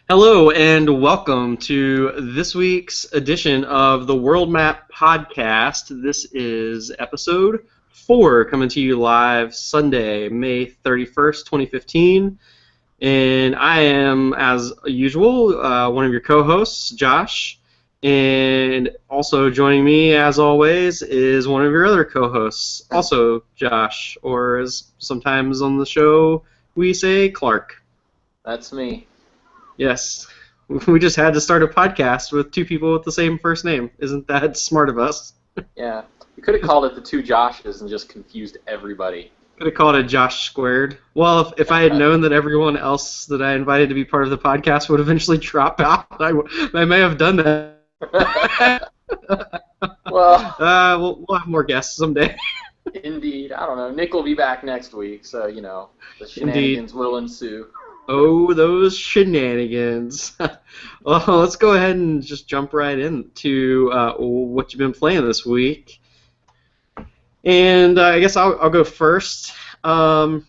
Hello and welcome to this week's edition of the World Map Podcast. This is episode 4 coming to you live Sunday, May 31st, 2015. And I am, as usual, one of your co-hosts, Josh. And also joining me, as always, is one of your other co-hosts, also Josh, or as sometimes on the show we say, Clark. That's me. Yes, we just had to start a podcast with two people with the same first name. Isn't that smart of us? Yeah, we could have called it the two Joshes and just confused everybody. Could have called it Josh Squared. Well, if I had known that everyone else that I invited to be part of the podcast would eventually drop out, I may have done that. Well, we'll have more guests someday. Indeed. I don't know. Nick will be back next week, so, the shenanigans will ensue. Oh, those shenanigans. Well, let's go ahead and just jump right into what you've been playing this week. And I guess I'll go first. So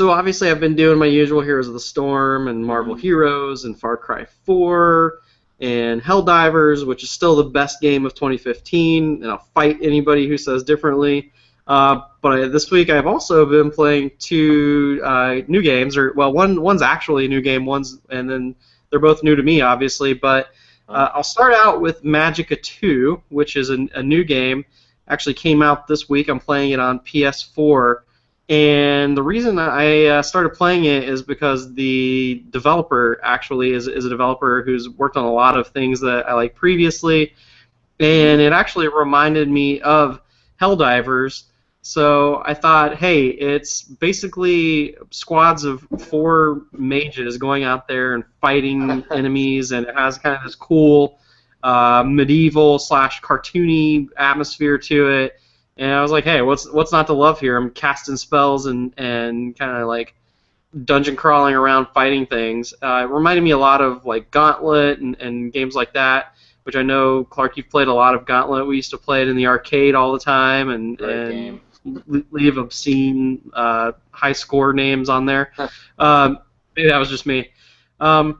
obviously I've been doing my usual Heroes of the Storm and Marvel Heroes and Far Cry 4 and Helldivers, which is still the best game of 2015, and I'll fight anybody who says differently. But this week I've also been playing two new games, one's actually a new game, and then they're both new to me, obviously. But I'll start out with Magicka 2, which is a new game. Actually came out this week. I'm playing it on PS4, and the reason I started playing it is because the developer actually is a developer who's worked on a lot of things that I liked previously, and it actually reminded me of Helldivers. So I thought, hey, it's basically squads of 4 mages going out there and fighting enemies, and it has kind of this cool medieval / cartoony atmosphere to it. And I was like, hey, what's not to love here? I'm casting spells and kind of like dungeon crawling around fighting things. It reminded me a lot of like Gauntlet and games like that, which I know, Clark, you've played a lot of Gauntlet. We used to play it in the arcade all the time, and game. Leave obscene high score names on there. Maybe that was just me. But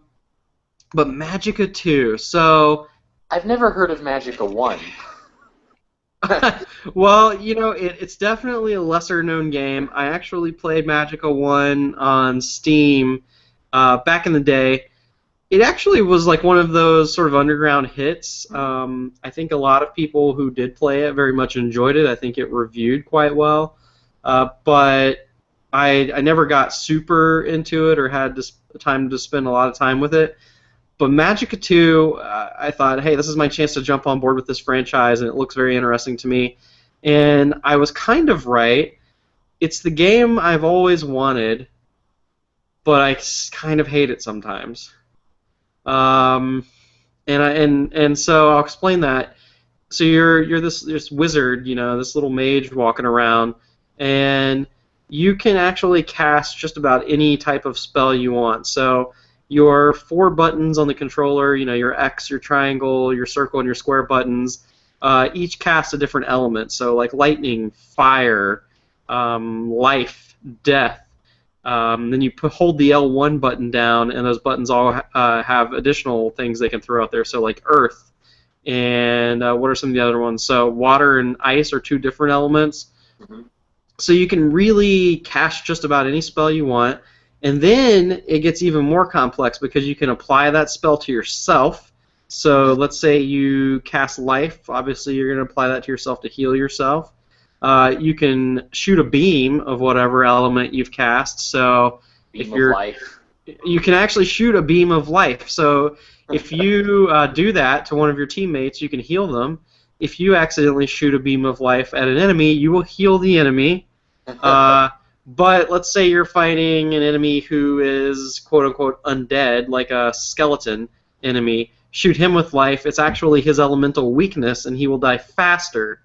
Magicka 2, so... I've never heard of Magicka 1. Well, it's definitely a lesser-known game. I actually played Magicka 1 on Steam back in the day. It actually was like one of those sort of underground hits. I think a lot of people who did play it very much enjoyed it. I think it reviewed quite well. But I never got super into it or had time to spend a lot of time with it. But Magicka 2, I thought, hey, this is my chance to jump on board with this franchise, and it looks very interesting to me. And I was kind of right. It's the game I've always wanted, but I kind of hate it sometimes. And so I'll explain that. So you're this wizard, this little mage walking around, and you can actually cast just about any type of spell you want. So your 4 buttons on the controller, your X, your triangle, your circle, and your square buttons, each cast a different element. So like lightning, fire, life, death. Then you hold the L1 button down, and those buttons all have additional things they can throw out there. So like earth, and what are some of the other ones? So water and ice are 2 different elements. Mm-hmm. So you can really cast just about any spell you want, and then it gets even more complex because you can apply that spell to yourself. So let's say you cast life. Obviously, you're going to apply that to yourself to heal yourself. You can shoot a beam of whatever element you've cast. So you can actually shoot a beam of life. So if you do that to one of your teammates, you can heal them. If you accidentally shoot a beam of life at an enemy, you will heal the enemy. But let's say you're fighting an enemy who is quote-unquote undead, like a skeleton enemy. Shoot him with life. It's actually his elemental weakness, and he will die faster.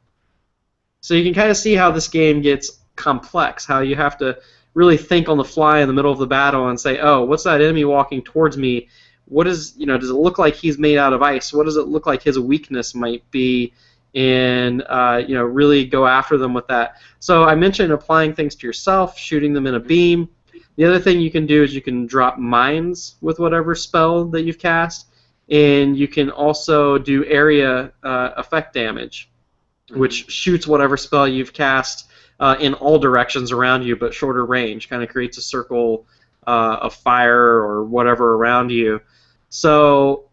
So you can kind of see how this game gets complex, how you have to really think on the fly in the middle of the battle and say, oh, what's that enemy walking towards me? What is, does it look like he's made out of ice? What does it look like his weakness might be? And really go after them with that. So I mentioned applying things to yourself, shooting them in a beam. The other thing you can do is you can drop mines with whatever spell that you've cast, and you can also do area effect damage, which shoots whatever spell you've cast in all directions around you, but shorter range. Kind of creates a circle of fire or whatever around you. So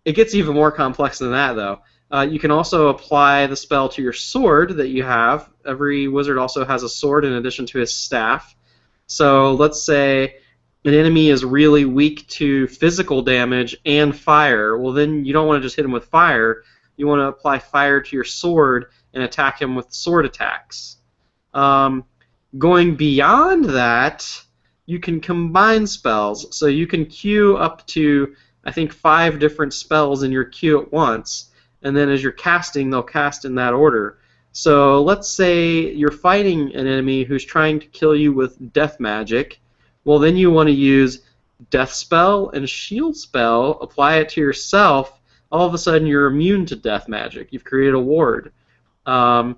it gets even more complex than that, though. You can also apply the spell to your sword that you have. Every wizard also has a sword in addition to his staff. So let's say an enemy is really weak to physical damage and fire. Well, then you don't want to just hit him with fire. You want to apply fire to your sword and attack him with sword attacks. Going beyond that, you can combine spells. So you can queue up to, I think, 5 different spells in your queue at once. And then as you're casting, they'll cast in that order. So let's say you're fighting an enemy who's trying to kill you with death magic. Well, then you want to use death spell and shield spell, apply it to yourself. All of a sudden, you're immune to death magic. You've created a ward. I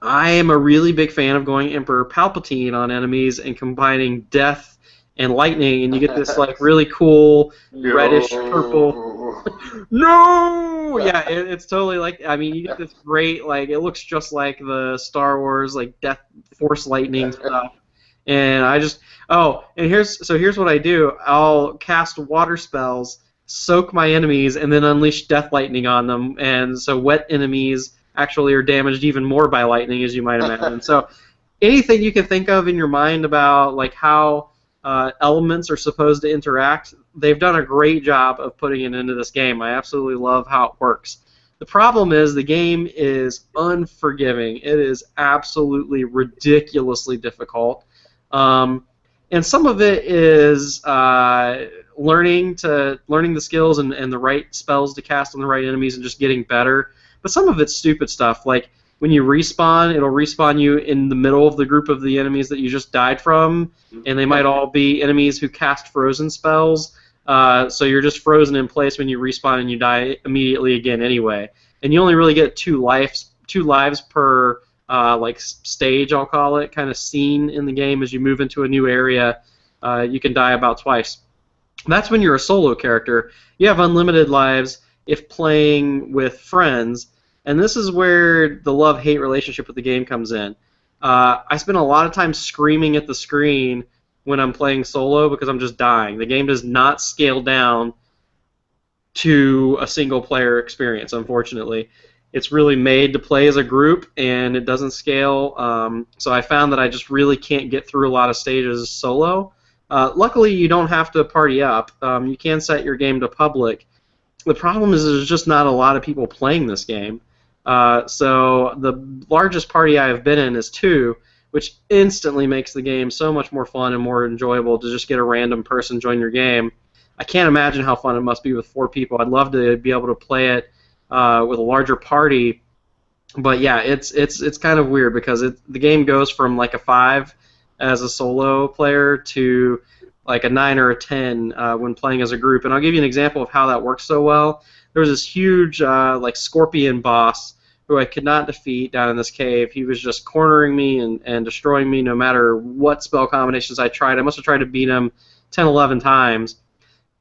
am a really big fan of going Emperor Palpatine on enemies and combining death and lightning, and you get this like really cool reddish purple. No! Yeah, it's totally like, I mean, you get this great, like, it looks just like the Star Wars like Death Force lightning stuff. And I just, oh, and here's what I do. I'll cast water spells, soak my enemies, and then unleash death lightning on them. And so wet enemies actually are damaged even more by lightning, as you might imagine. So anything you can think of in your mind about like how elements are supposed to interact, they've done a great job of putting it into this game. I absolutely love how it works. The problem is the game is unforgiving. It is absolutely ridiculously difficult. And some of it is learning the skills and the right spells to cast on the right enemies and just getting better. But some of it's stupid stuff, like when you respawn, it'll respawn you in the middle of the group of the enemies that you just died from, and they might all be enemies who cast frozen spells. So you're just frozen in place when you respawn and you die immediately again anyway. And you only really get two lives per like stage, I'll call it, kind of scene in the game. As you move into a new area, you can die about twice. That's when you're a solo character. You have unlimited lives if playing with friends, and this is where the love-hate relationship with the game comes in. I spend a lot of time screaming at the screen when I'm playing solo because I'm just dying. The game does not scale down to a single-player experience, unfortunately. It's really made to play as a group, and it doesn't scale. So I found that I just really can't get through a lot of stages solo. Luckily, you don't have to party up. You can set your game to public. The problem is there's just not a lot of people playing this game. So the largest party I have been in is 2, which instantly makes the game so much more fun and more enjoyable to just get a random person join your game. I can't imagine how fun it must be with 4 people. I'd love to be able to play it with a larger party, but yeah, it's kind of weird because the game goes from like a 5 as a solo player to like a 9 or a 10 when playing as a group. And I'll give you an example of how that works so well. There was this huge like scorpion boss who I could not defeat down in this cave. He was just cornering me and destroying me no matter what spell combinations I tried. I must have tried to beat him 10, 11 times.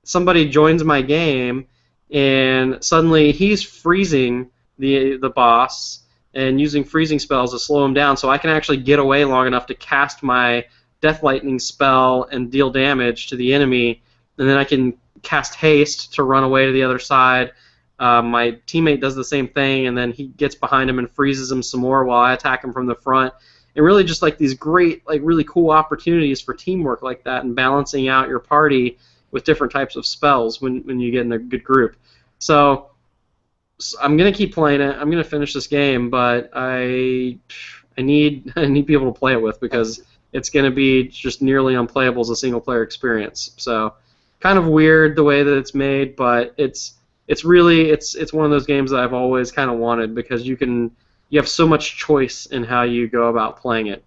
Somebody joins my game, and suddenly he's freezing the boss and using freezing spells to slow him down, so I can actually get away long enough to cast my Death Lightning spell and deal damage to the enemy, and then I can cast Haste to run away to the other side. My teammate does the same thing, and then he gets behind him and freezes him some more while I attack him from the front. And really just like these great, like really cool opportunities for teamwork like that and balancing out your party with different types of spells when you get in a good group. So I'm going to keep playing it. I'm going to finish this game, but I need people to play it with because it's going to be just nearly unplayable as a single-player experience. So kind of weird the way that it's made, but it's one of those games that I've always kind of wanted because you have so much choice in how you go about playing it.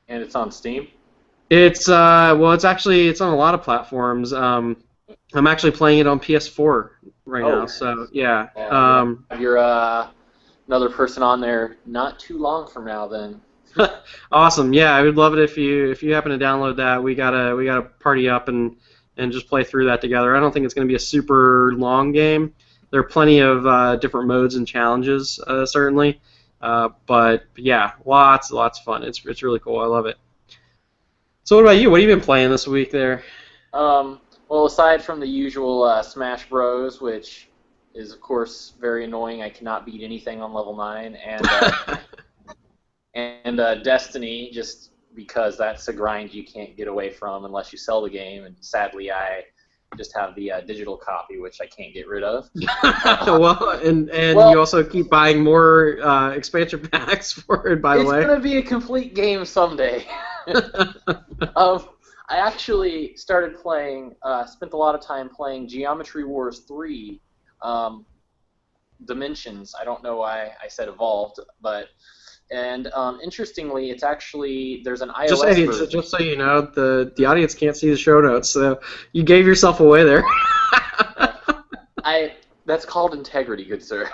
And it's on Steam? It's on a lot of platforms. I'm actually playing it on PS4 right now, so yeah. You're another person on there not too long from now then. Awesome. Yeah, I would love it if you happen to download that. We gotta party up and just play through that together. I don't think it's going to be a super long game. There are plenty of different modes and challenges, certainly. But yeah, lots of fun. It's really cool. I love it. So what about you? What have you been playing this week there? Well, aside from the usual Smash Bros, which is of course very annoying, I cannot beat anything on level 9, and Destiny, just because that's a grind you can't get away from unless you sell the game, and sadly I just have the digital copy, which I can't get rid of. Well, and Well, you also keep buying more expansion packs for it, by the it's way. gonna be a complete game someday. I actually started playing, spent a lot of time playing Geometry Wars 3 Dimensions. I don't know why I said evolved, but interestingly, it's actually there's an Just iOS hey, version. just so you know, the audience can't see the show notes, so you gave yourself away there. I That's called integrity, good sir.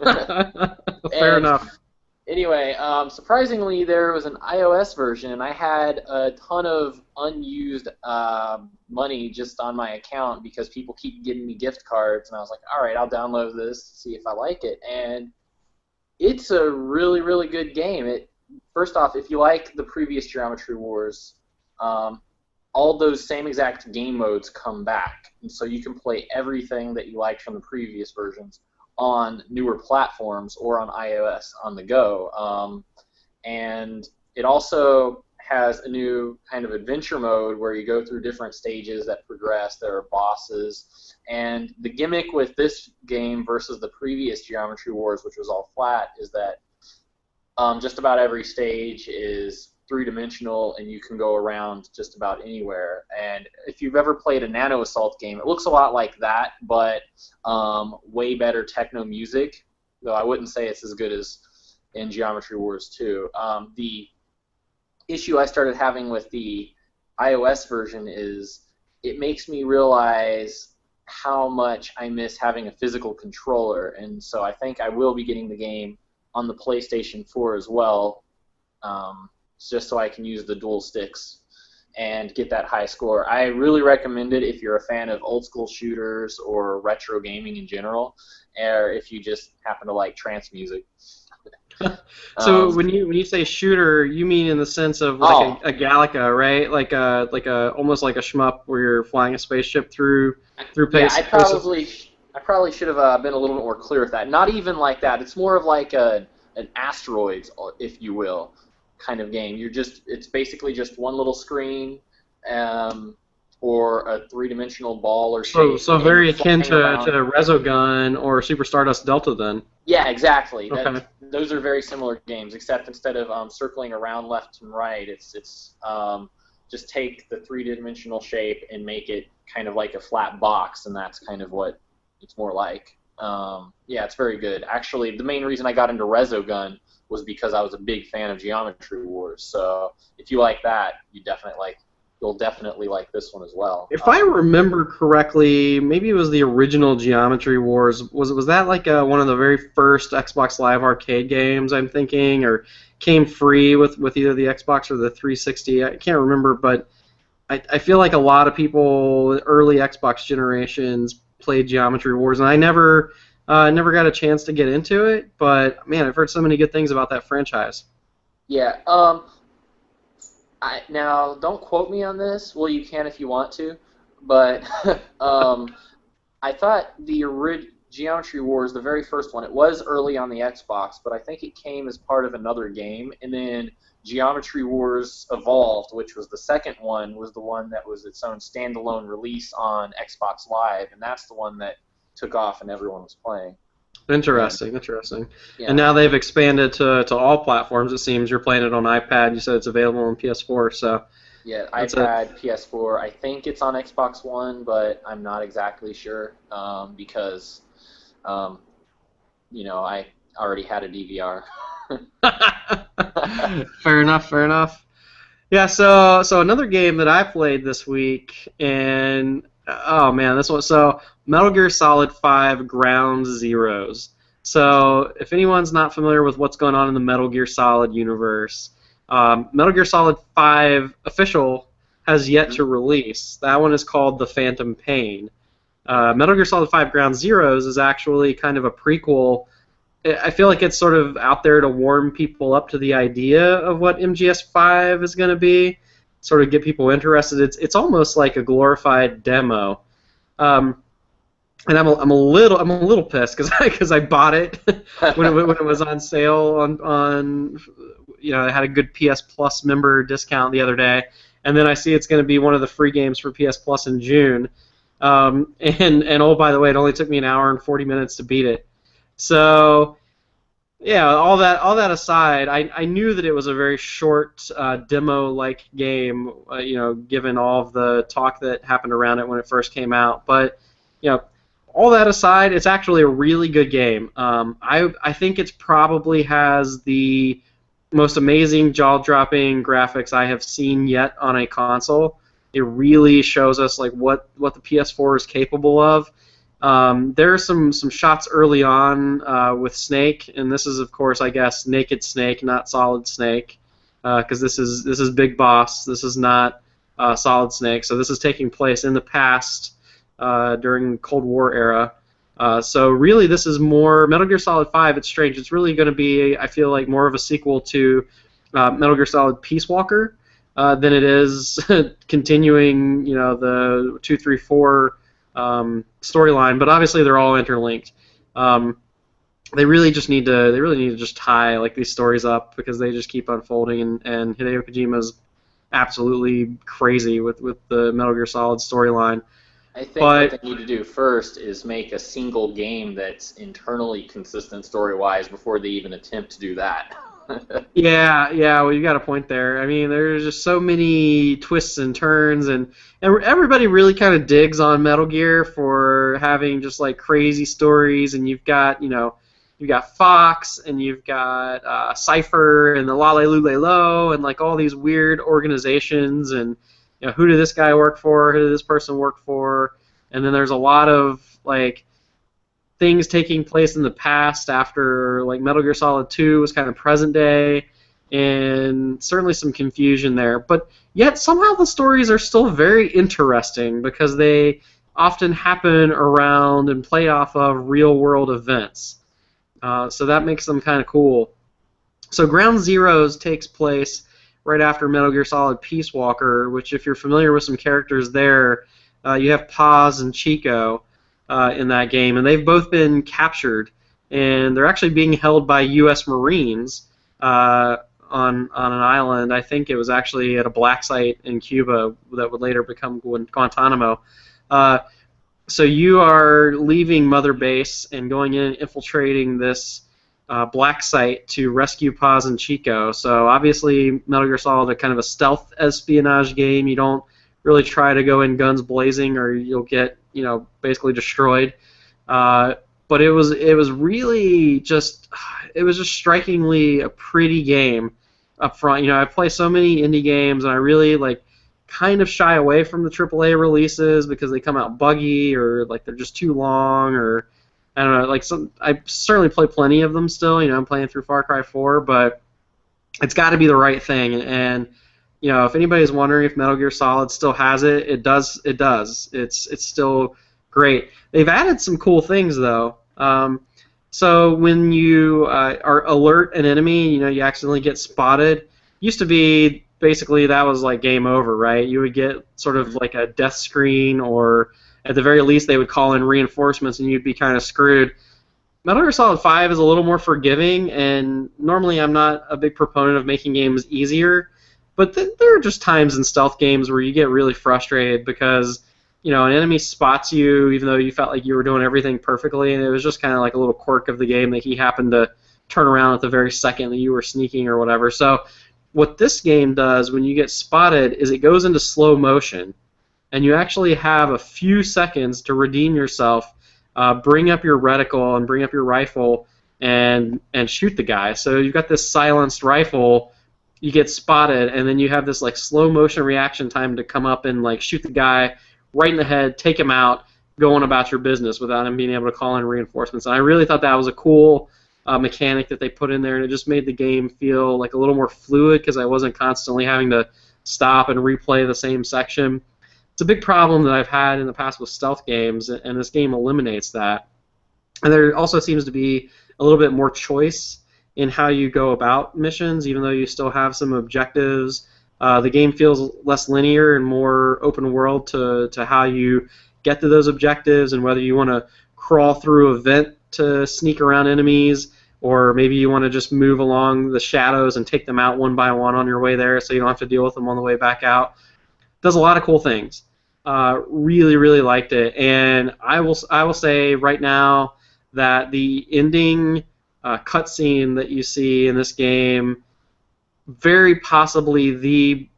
Fair And enough. anyway, surprisingly, there was an iOS version, and I had a ton of unused money just on my account because people keep giving me gift cards, and I was like, all right, I'll download this, see if I like it, and it's a really, really good game. First off, if you like the previous Geometry Wars, all those same exact game modes come back, and so you can play everything that you liked from the previous versions on newer platforms or on iOS on the go. And it also has a new kind of adventure mode where you go through different stages that progress. There are bosses. And the gimmick with this game versus the previous Geometry Wars, which was all flat, is that just about every stage is three-dimensional and you can go around just about anywhere. And if you've ever played a Nano Assault game, it looks a lot like that, but way better techno music, though I wouldn't say it's as good as in Geometry Wars 2. The issue I started having with the iOS version is it makes me realize how much I miss having a physical controller, and so I think I will be getting the game on the PlayStation 4 as well, just so I can use the dual sticks and get that high score. I really recommend it if you're a fan of old school shooters or retro gaming in general, or if you just happen to like trance music. So Um, when you say shooter, you mean in the sense of oh, like a Gallica, right? Like a almost like a shmup where you're flying a spaceship through yeah, spaces. I probably should have been a little bit more clear with that. Not even like that. It's more of like an asteroids, if you will, kind of game. It's basically just one little screen, or a three-dimensional ball or shape, So and you're very akin flying around. to Resogun or Super Stardust Delta then. Yeah, exactly. Okay. Those are very similar games, except instead of circling around left and right, it's just take the three-dimensional shape and make it kind of like a flat box, and that's kind of what it's more like. Yeah, it's very good. Actually, the main reason I got into Resogun was because I was a big fan of Geometry Wars. So if you like that, you'll definitely like this one as well. If I remember correctly, maybe it was the original Geometry Wars. Was that like one of the very first Xbox Live Arcade games? I'm thinking, or came free with either the Xbox or the 360. I can't remember, but I feel like a lot of people early Xbox generations played Geometry Wars, and I never got a chance to get into it. But man, I've heard so many good things about that franchise. Yeah. Now, don't quote me on this. Well, you can if you want to, but I thought Geometry Wars, the very first one, it was early on the Xbox, but I think it came as part of another game, and then Geometry Wars Evolved, which was the second one, was the one that was its own standalone release on Xbox Live, and that's the one that took off and everyone was playing. And Interesting. And yeah, now they've expanded to all platforms. It seems you're playing it on iPad. You said it's available on PS4, so yeah, that's it. iPad, PS4. I think it's on Xbox One, but I'm not exactly sure because um, I already had a DVR. Fair enough. Fair enough. Yeah. So another game that I played this week, and oh man, this one. So Metal Gear Solid 5 Ground Zeroes. So if anyone's not familiar with what's going on in the Metal Gear Solid universe, Metal Gear Solid 5 official has yet to release. That one is called The Phantom Pain. Metal Gear Solid 5 Ground Zeroes is actually kind of a prequel. I feel like it's sort of out there to warm people up to the idea of what MGS5 is going to be, sort of get people interested. It's almost like a glorified demo. Um, and I'm a little pissed because I bought it when it was on sale on it had a good PS Plus member discount the other day, and then I see it's going to be one of the free games for PS Plus in June. And oh, by the way, it only took me an hour and 40 minutes to beat it. So yeah, all that aside, I knew that it was a very short demo-like game, given all of the talk that happened around it when it first came out. But all that aside, it's actually a really good game. I think it probably has the most amazing jaw-dropping graphics I have seen yet on a console. It really shows us like what the PS4 is capable of. There are some shots early on with Snake, and this is of course I guess Naked Snake, not Solid Snake, because this is Big Boss. This is not Solid Snake. So this is taking place in the past during Cold War era. So really, this is more Metal Gear Solid 5. It's strange. It's really going to be, I feel like, more of a sequel to Metal Gear Solid Peace Walker than it is continuing, the 2, 3, 4 storyline. But obviously, they're all interlinked. They really need to just tie like these stories up because they just keep unfolding. And Hideo Kojima's absolutely crazy with the Metal Gear Solid storyline. I think what they need to do first is make a single game that's internally consistent story-wise before they even attempt to do that. Yeah, well, you got a point there. I mean, there's just so many twists and turns, and everybody really kind of digs on Metal Gear for having just like crazy stories, and you've got Fox, and you've got Cypher, and the Lale Lule Lo, and like all these weird organizations, and who did this guy work for? Who did this person work for? And then there's a lot of like things taking place in the past after like Metal Gear Solid 2 was kind of present day, and certainly some confusion there. But yet somehow the stories are still very interesting because they often happen around and play off of real world events. So that makes them kind of cool. So Ground Zeroes takes place right after Metal Gear Solid Peace Walker, which if you're familiar with some characters there, you have Paz and Chico in that game, and they've both been captured, and they're actually being held by U.S. Marines on an island. I think it was actually at a black site in Cuba that would later become Guantanamo. So you are leaving Mother Base and going in and infiltrating this black site to rescue Paz and Chico. So obviously Metal Gear Solid is kind of a stealth espionage game. You don't really try to go in guns blazing or you'll get basically destroyed. But it was really just strikingly a pretty game up front. I play so many indie games and I really kind of shy away from the AAA releases because they come out buggy or they're just too long or I don't know. I certainly play plenty of them still. I'm playing through Far Cry 4, but it's got to be the right thing. And if anybody's wondering if Metal Gear Solid still has it, it does. It does. It's still great. They've added some cool things though. So when you are alert an enemy, you accidentally get spotted. Used to be basically that was game over, right? You would get sort of like a death screen, or at the very least they would call in reinforcements and you'd be kind of screwed. Metal Gear Solid 5 is a little more forgiving, and normally I'm not a big proponent of making games easier, but there are just times in stealth games where you get really frustrated because an enemy spots you even though you felt like you were doing everything perfectly, and it was just kind of like a little quirk of the game that he happened to turn around at the very second that you were sneaking or whatever. So what this game does when you get spotted is it goes into slow motion, and you actually have a few seconds to redeem yourself, bring up your reticle and bring up your rifle and shoot the guy. So you've got this silenced rifle, you get spotted, and then you have this slow motion reaction time to come up and shoot the guy right in the head, take him out, go on about your business without him being able to call in reinforcements. And I really thought that was a cool mechanic that they put in there, and it just made the game feel like a little more fluid because I wasn't constantly having to stop and replay the same section. It's a big problem that I've had in the past with stealth games, and this game eliminates that. And there also seems to be a little bit more choice in how you go about missions, even though you still have some objectives. The game feels less linear and more open world to how you get to those objectives, and whether you want to crawl through a vent to sneak around enemies, or maybe you want to just move along the shadows and take them out one by one on your way there, so you don't have to deal with them on the way back out. Does a lot of cool things. Really, really liked it, and I will say right now that the ending cutscene that you see in this game, very possibly the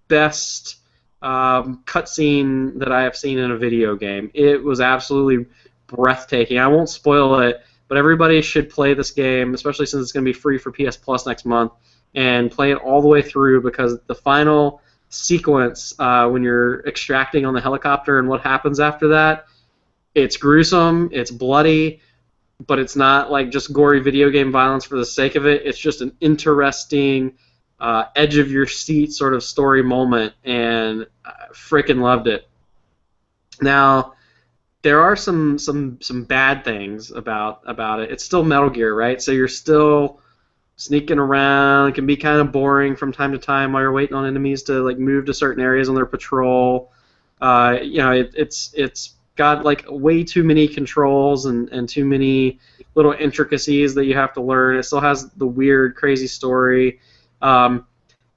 best cutscene that I have seen in a video game. It was absolutely breathtaking. I won't spoil it, but everybody should play this game, especially since it's going to be free for PS Plus next month, and play it all the way through, because the final sequence when you're extracting on the helicopter and what happens after that, it's gruesome, it's bloody, but it's not like just gory video game violence for the sake of it. It's just an interesting, edge of your seat sort of story moment, and I freaking loved it. Now, there are some bad things about it. It's still Metal Gear, right? So you're still sneaking around. It can be kind of boring from time to time while you're waiting on enemies to like move to certain areas on their patrol. It's got like way too many controls and too many little intricacies that you have to learn. It still has the weird, crazy story, and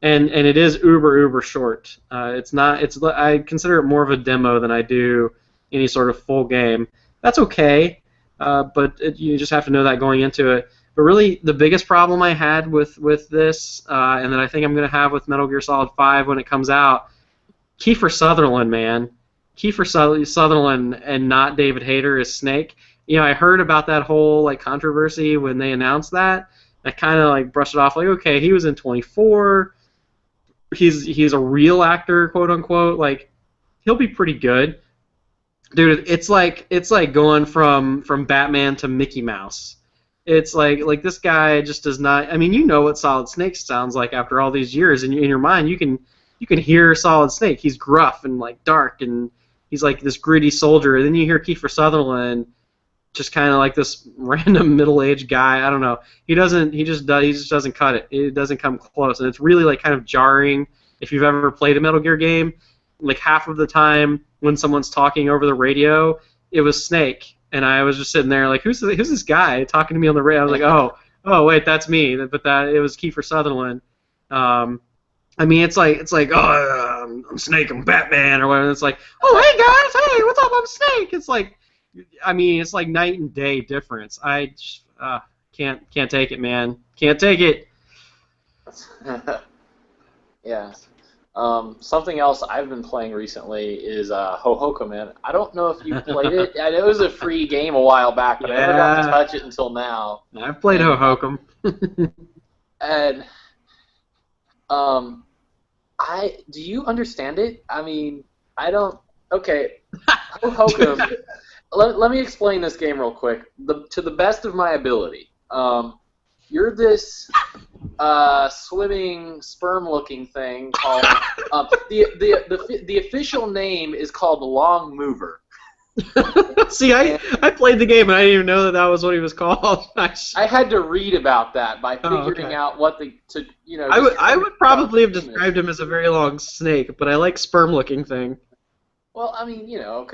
it is uber short. It's not. I consider it more of a demo than I do any sort of full game. That's okay, but you just have to know that going into it. But really, the biggest problem I had with this, and that I think I'm going to have with Metal Gear Solid 5 when it comes out, Kiefer Sutherland, man. Kiefer Sutherland and not David Hayter as Snake. You know, I heard about that whole like controversy when they announced that. I kind of like brushed it off, like, okay, he was in 24. He's a real actor, quote unquote. Like, he'll be pretty good, dude. It's like going from Batman to Mickey Mouse. It's like this guy just does not. I mean, you know what Solid Snake sounds like after all these years. In your mind, you can hear Solid Snake. He's gruff and like dark, and he's like this gritty soldier. And then you hear Kiefer Sutherland, just kind of like this random middle-aged guy. I don't know. He just doesn't cut it. It doesn't come close, and it's really like kind of jarring if you've ever played a Metal Gear game. Like half of the time when someone's talking over the radio, it was Snake. And I was just sitting there like, who's this guy talking to me on the radio? I was like, oh wait, that's me. But it was Kiefer Sutherland. I mean, it's like I'm Snake, I'm Batman, or whatever. It's like, oh hey guys, hey, what's up? I'm Snake. It's like, I mean, it's like night and day difference. I just, can't take it, man. Can't take it. Yeah. Something else I've been playing recently is Hohokum, man. I don't know if you played it. I know it was a free game a while back, but I never got to touch it until now. I've played Hohokum. And do you understand it? I mean, I don't. Okay, Hohokum. Let me explain this game real quick. To the best of my ability, you're this swimming sperm-looking thing called the official name is called Long Mover. See, I played the game and I didn't even know that was what he was called. I had to read about that by figuring out what I would probably have described him as a very long snake, but I like sperm-looking thing. Well, I mean,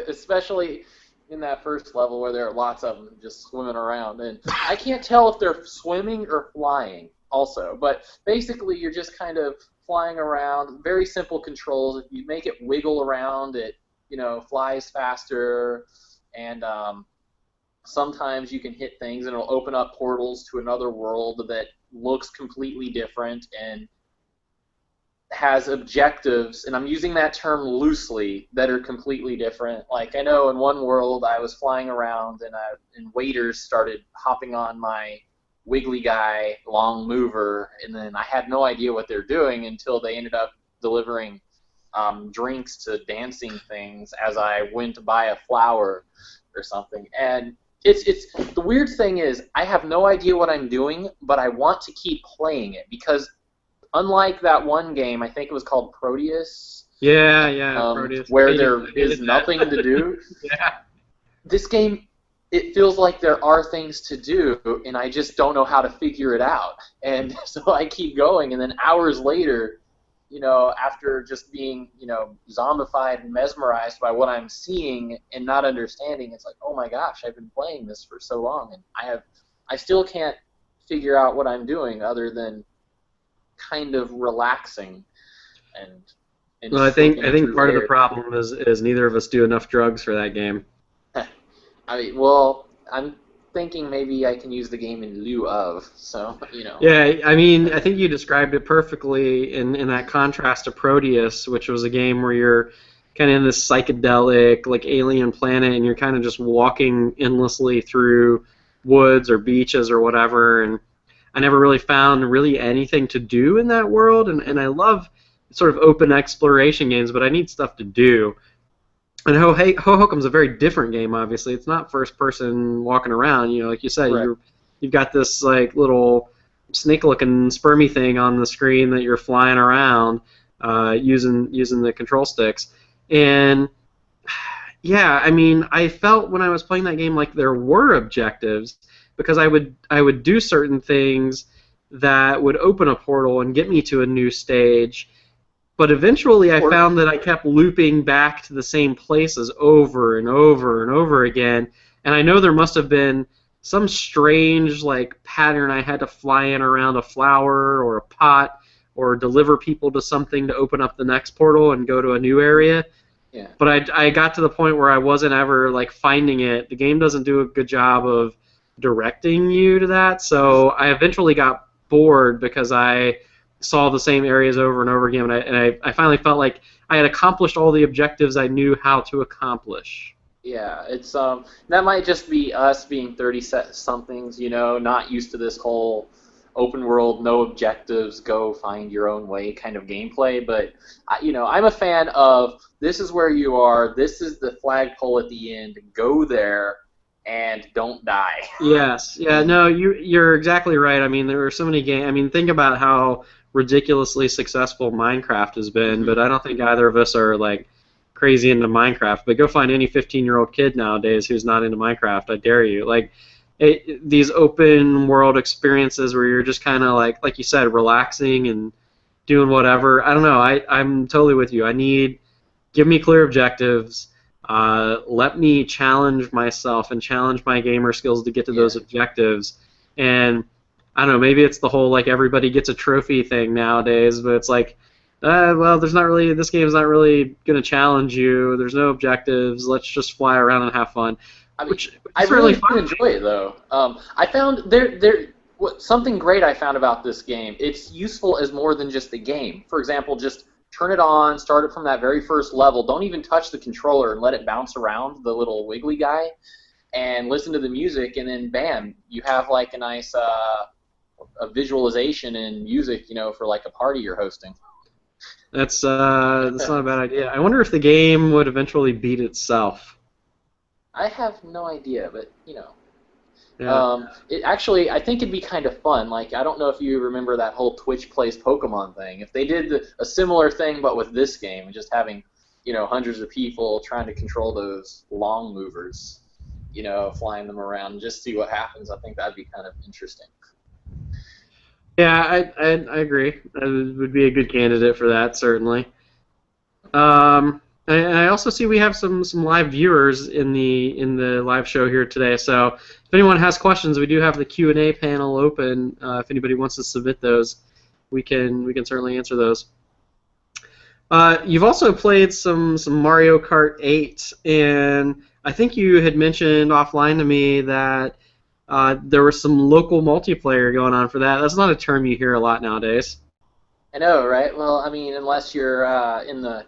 especially in that first level where there are lots of them just swimming around, and I can't tell if they're swimming or flying also, but basically you're just kind of flying around. Very simple controls. If you make it wiggle around, it flies faster, and sometimes you can hit things and it'll open up portals to another world that looks completely different and has objectives, and I'm using that term loosely, that are completely different. Like, I know in one world I was flying around and waiters started hopping on my wiggly guy, Long Mover, and then I had no idea what they're doing until they ended up delivering drinks to dancing things as I went to buy a flower or something. And It's the weird thing is I have no idea what I'm doing, but I want to keep playing it because unlike that one game, I think it was called Proteus, Yeah, yeah, Proteus. where Hated, there is hated that. nothing to do. Yeah. This game, it feels like there are things to do, and I just don't know how to figure it out. And so I keep going, and then hours later, after just being, zombified and mesmerized by what I'm seeing and not understanding, it's like, oh my gosh, I've been playing this for so long, and I still can't figure out what I'm doing other than kind of relaxing and Well, I think flipping I through think part of the air. problem is neither of us do enough drugs for that game. I mean, well, I'm thinking maybe I can use the game in lieu of, so. Yeah, I mean, I think you described it perfectly in that contrast to Proteus, which was a game where you're kind of in this psychedelic, like alien planet, and you're kind of just walking endlessly through woods or beaches or whatever. And I never really found really anything to do in that world. And I love sort of open exploration games, but I need stuff to do. And Hohokum's a very different game. Obviously, it's not first person walking around. Like you said, Right. you've got this like little snake-looking spermy thing on the screen that you're flying around using the control sticks. And yeah, I mean, I felt when I was playing that game like there were objectives because I would do certain things that would open a portal and get me to a new stage, but eventually I Or found that I kept looping back to the same places over and over and over again. And I know there must have been some strange like pattern. I had to fly in around a flower or a pot or deliver people to something to open up the next portal and go to a new area. yeah, But I got to the point where I wasn't ever like finding it. The game doesn't do a good job of directing you to that. So I eventually got bored because I saw the same areas over and over again, and I finally felt like I had accomplished all the objectives I knew how to accomplish. yeah, it's that might just be us being 30 somethings, not used to this whole open world, no objectives, go find your own way kind of gameplay. But I'm a fan of this is where you are, this is the flagpole at the end, go there and don't die. Yes, yeah, no, you're exactly right. I mean, there are so many games. I mean, think about how ridiculously successful Minecraft has been, Hmm. but I don't think either of us are like crazy into Minecraft. But go find any 15-year-old kid nowadays who's not into Minecraft. I dare you. Like these open world experiences where you're just kind of like you said, relaxing and doing whatever. I don't know. I'm totally with you. Give me clear objectives. Let me challenge myself and challenge my gamer skills to get to Yeah. those objectives. And I don't know, maybe it's the whole like everybody gets a trophy thing nowadays, but it's like, well, this game's not really going to challenge you. There's no objectives. Let's just fly around and have fun, I mean, which I is really really do fun. enjoy it though. I found something great I found about this game. It's useful as more than just a game. For example, just turn it on, start it from that very first level. Don't even touch the controller and let it bounce around the little wiggly guy, and listen to the music, and then bam, you have like a nice a visualization and music, for like a party you're hosting. That's not a bad idea. I wonder if the game would eventually beat itself. I have no idea, but Yeah. It actually, I think it'd be kind of fun. Like, I don't know if you remember that whole Twitch plays Pokemon thing. If they did a similar thing, but with this game, and just having, hundreds of people trying to control those long movers, flying them around, and just see what happens, I think that'd be kind of interesting. Yeah, I agree. I would be a good candidate for that, certainly. And I also see we have some live viewers in the live show here today. So if anyone has questions, we do have the Q&A panel open. If anybody wants to submit those, we can certainly answer those. You've also played some Mario Kart 8, and I think you had mentioned offline to me that there was some local multiplayer going on for that. That's not a term you hear a lot nowadays. I know, right? Well, I mean, unless you're in the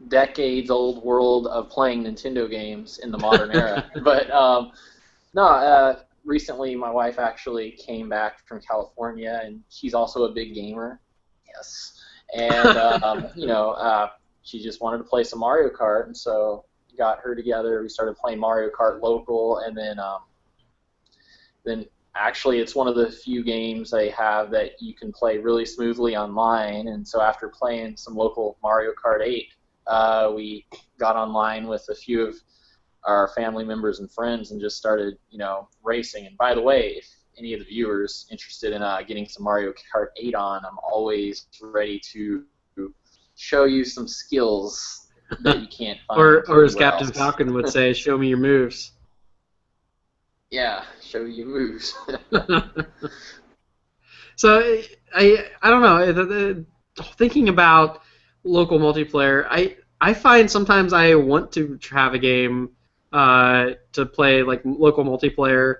decades-old world of playing Nintendo games in the modern era. But no, recently my wife actually came back from California, and she's also a big gamer. Yes, and she just wanted to play some Mario Kart, and so got her together. We started playing Mario Kart local, and then actually it's one of the few games I have that you can play really smoothly online. And so after playing some local Mario Kart 8, we got online with a few of our family members and friends and just started, racing. And by the way, if any of the viewers interested in getting some Mario Kart 8 on, I'm always ready to show you some skills that you can't find or as anywhere Captain else. Falcon would say, show me your moves. Yeah, show you moves. So I don't know. Thinking about local multiplayer, I find sometimes I want to have a game to play like local multiplayer,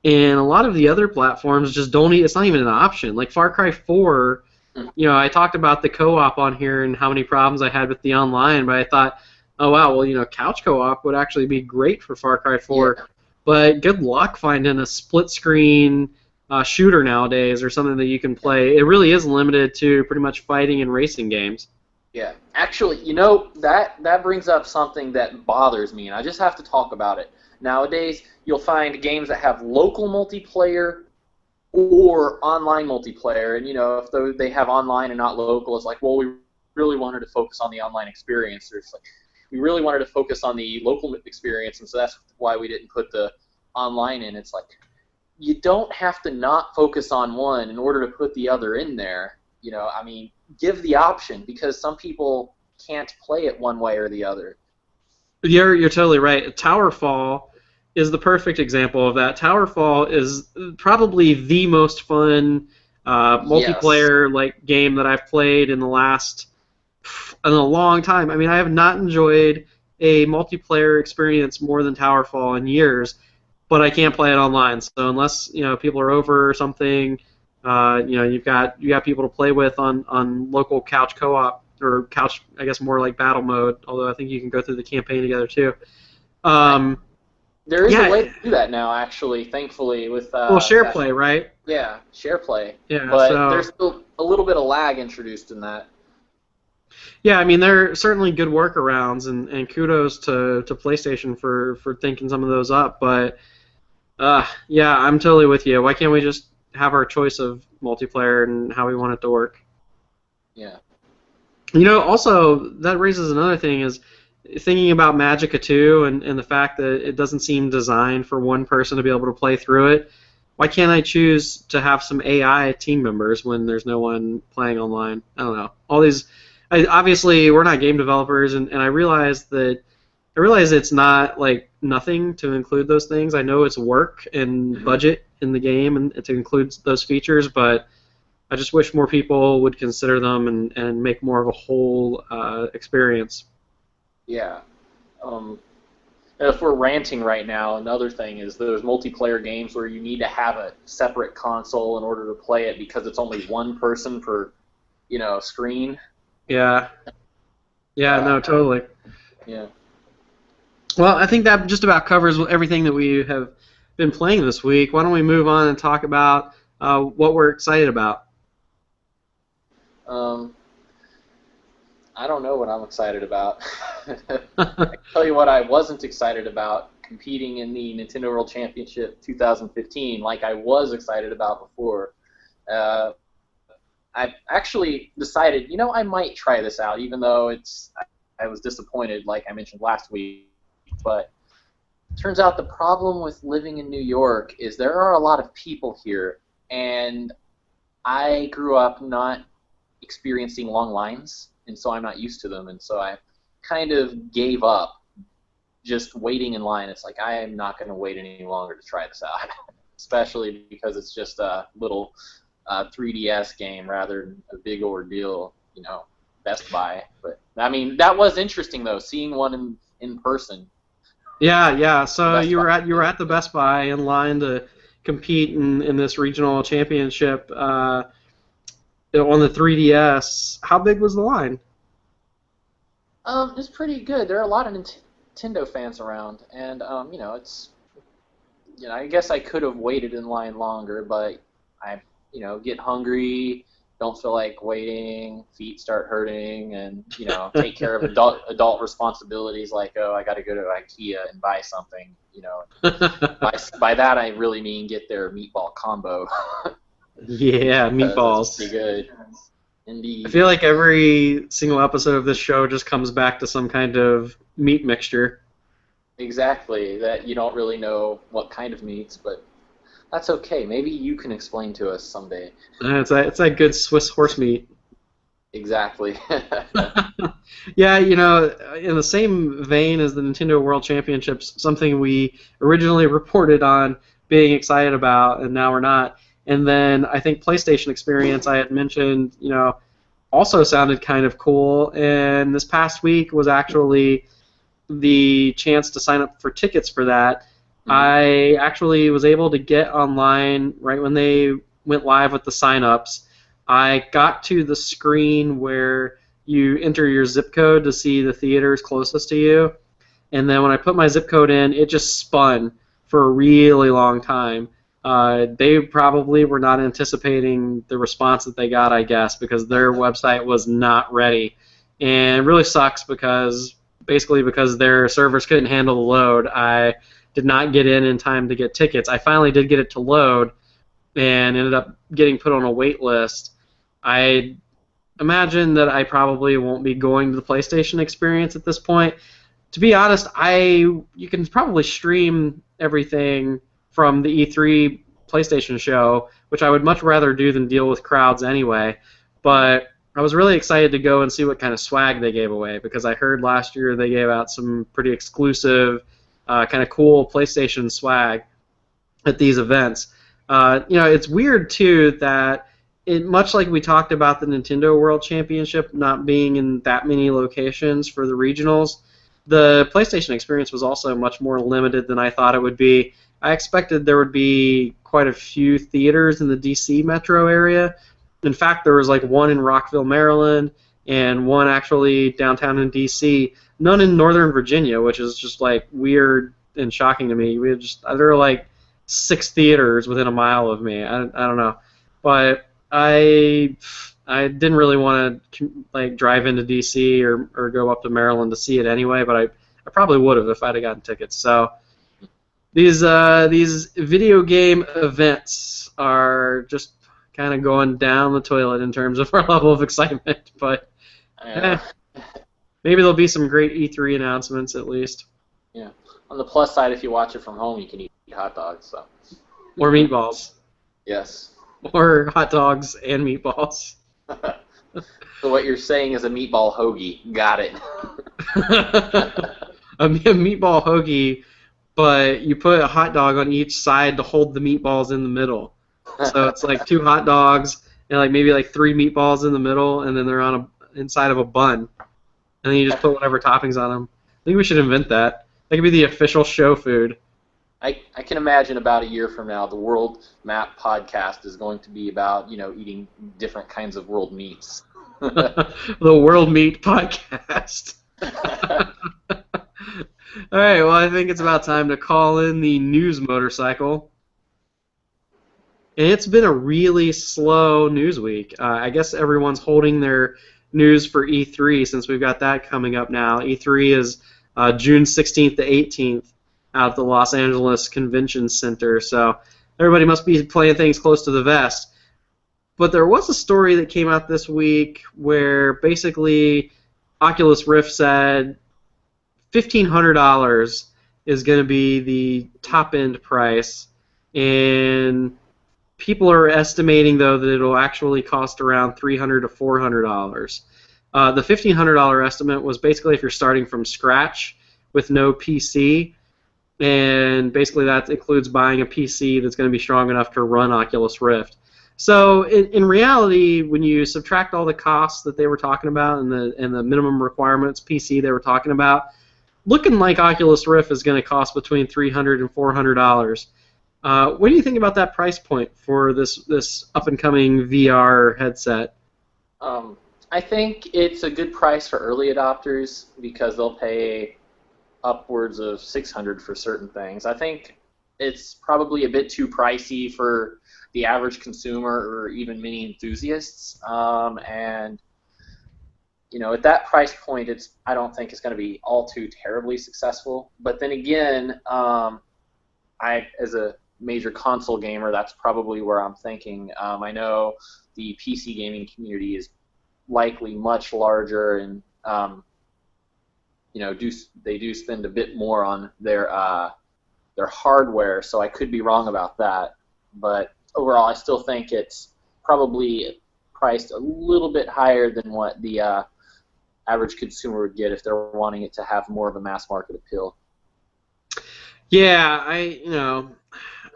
and a lot of the other platforms just don't. It's not even an option. Like Far Cry 4, I talked about the co-op on here and how many problems I had with the online, but I thought, oh wow, well couch co-op would actually be great for Far Cry 4. Yeah. But good luck finding a split screen shooter nowadays or something that you can play. It really is limited to pretty much fighting and racing games. Yeah, actually, that brings up something that bothers me, and I just have to talk about it. Nowadays, you'll find games that have local multiplayer or online multiplayer, and if they have online and not local, it's like, well, we really wanted to focus on the online experience, or it's like we really wanted to focus on the local experience, and so that's why we didn't put the online in. It's like you don't have to not focus on one in order to put the other in there. I mean, give the option, because some people can't play it one way or the other. You're totally right. Towerfall is the perfect example of that. Towerfall is probably the most fun multiplayer like game that I've played in a long time. I mean, I have not enjoyed a multiplayer experience more than Towerfall in years, but I can't play it online. So unless people are over or something, you've got people to play with on local couch co-op or couch, I guess more like battle mode. Although I think you can go through the campaign together too. There is a way to do that now, actually. Thankfully, with share play, right? Yeah, share play. Yeah, but there's still a little bit of lag introduced in that. Yeah, I mean, there are certainly good workarounds, and kudos to PlayStation for thinking some of those up. But yeah, I'm totally with you. Why can't we just have our choice of multiplayer and how we want it to work? Yeah. Also, that raises another thing is thinking about Magicka 2 and the fact that it doesn't seem designed for one person to be able to play through it. Why can't I choose to have some AI team members when there's no one playing online? I don't know. Obviously, we're not game developers, and I realize it's not like nothing to include those things. I know it's work and budget in the game and to include those features, but I just wish more people would consider them and make more of a whole experience. Yeah. If we're ranting right now, another thing is those multiplayer games where you need to have a separate console in order to play it because it's only one person per, screen. Yeah. Yeah, no, totally. Yeah. Well, I think that just about covers everything that we have been playing this week. Why don't we move on and talk about what we're excited about? I don't know what I'm excited about. I can tell you what I wasn't excited about, competing in the Nintendo World Championship 2015 like I was excited about before. I actually decided, I might try this out, even though I was disappointed, like I mentioned last week. But it turns out the problem with living in New York is there are a lot of people here, and I grew up not experiencing long lines, and so I'm not used to them, and so I kind of gave up just waiting in line. It's like I am not going to wait any longer to try this out, especially because it's just a little 3DS game rather than a big ordeal, Best Buy. But I mean, that was interesting though, seeing one in person. Yeah. So you were at the Best Buy in line to compete in this regional championship on the 3DS. How big was the line? It's pretty good. There are a lot of Nintendo fans around, and it's I guess I could have waited in line longer, but I get hungry don't feel like waiting, feet start hurting, and take care of adult responsibilities like, oh, I got to go to IKEA and buy something. By that I really mean get their meatball combo. Yeah, Because it's meatballs. pretty good. I Indeed. feel like every single episode of this show just comes back to some kind of meat mixture. Exactly. That you don't really know what kind of meats, but that's okay. Maybe you can explain to us someday. It's that good Swiss horse meat. Exactly. Yeah, in the same vein as the Nintendo World Championships, something we originally reported on being excited about, and now we're not. And then I think PlayStation Experience I had mentioned, also sounded kind of cool. And this past week was actually the chance to sign up for tickets for that. hmm I actually was able to get online right when they went live with the sign-ups. I got to the screen where you enter your zip code to see the theaters closest to you, and then when I put my zip code in, it just spun for a really long time. They probably were not anticipating the response that they got, I guess, because their website was not ready. And it really sucks because basically because their servers couldn't handle the load, I did not get in time to get tickets. I finally did get it to load and ended up getting put on a wait list. I imagine that I probably won't be going to the PlayStation Experience at this point. To be honest, you can probably stream everything from the E3 PlayStation show, which I would much rather do than deal with crowds anyway. But I was really excited to go and see what kind of swag they gave away because I heard last year they gave out some pretty exclusive, kind of cool PlayStation swag at these events. It's weird too that much like we talked about the Nintendo World Championship not being in that many locations for the regionals, the PlayStation experience was also much more limited than I thought it would be. I expected there would be quite a few theaters in the DC metro area. In fact, there was like one in Rockville, Maryland, and one actually downtown in DC. None in Northern Virginia, which is just like weird and shocking to me. There were like 6 theaters within a mile of me. I don't know, but I didn't really want to like drive into DC or go up to Maryland to see it anyway, but I probably would have if I'd have gotten tickets. So these video game events are just kind of going down the toilet in terms of our level of excitement, but eh, Yeah. maybe there'll be some great E3 announcements at least, Yeah. On the plus side, if you watch it from home, you can eat hot dogs. So. or meatballs, Yes. or hot dogs and meatballs. So what you're saying is a meatball hoagie. Got it. A meatball hoagie, but you put a hot dog on each side to hold the meatballs in the middle. So it's like 2 hot dogs and like maybe like 3 meatballs in the middle, and then they're on inside of a bun, and then you just put whatever toppings on them. I think we should invent that. That could be the official show food. I can imagine about a year from now, the World Map podcast is going to be about eating different kinds of world meats. The World Meat Podcast. All right, well, I think it's about time to call in the news motorcycle. And it's been a really slow news week. I guess everyone's holding their news for E3 since we've got that coming up now. E3 is June 16th to 18th out at the Los Angeles Convention Center, so everybody must be playing things close to the vest. But there was a story that came out this week where basically Oculus Rift said $1,500 is going to be the top end price, and people are estimating though that it'll actually cost around $300 to $400. The $1,500 estimate was basically if you're starting from scratch with no PC, and basically that includes buying a PC that's going to be strong enough to run Oculus Rift. So in reality, when you subtract all the costs that they were talking about and the minimum requirements PC they were talking about, looking like Oculus Rift is going to cost between $300 and $400. What do you think about that price point for this up and coming VR headset? I think it's a good price for early adopters because they'll pay upwards of $600 for certain things. I think it's probably a bit too pricey for the average consumer or even many enthusiasts. And at that price point, I don't think it's going to be all too terribly successful. But then again, as a major console gamer, that's probably where I'm thinking. I know the PC gaming community is likely much larger, and they do spend a bit more on their hardware. So I could be wrong about that, but overall, I still think it's probably priced a little bit higher than what the average consumer would get if they're wanting it to have more of a mass market appeal. Yeah,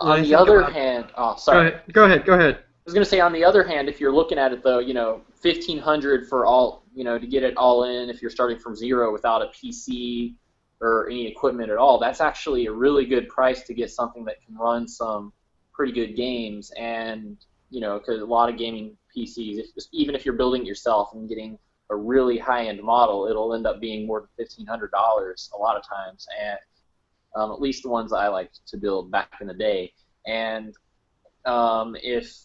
On the other hand, sorry. Go ahead. I was going to say, on the other hand, if you're looking at it though, $1,500 for all, to get it all in, if you're starting from zero without a PC or any equipment at all, that's actually a really good price to get something that can run some pretty good games. And because a lot of gaming PCs, even if you're building it yourself and getting a really high-end model, it'll end up being more than $1,500 a lot of times, and at least the ones I liked to build back in the day. And if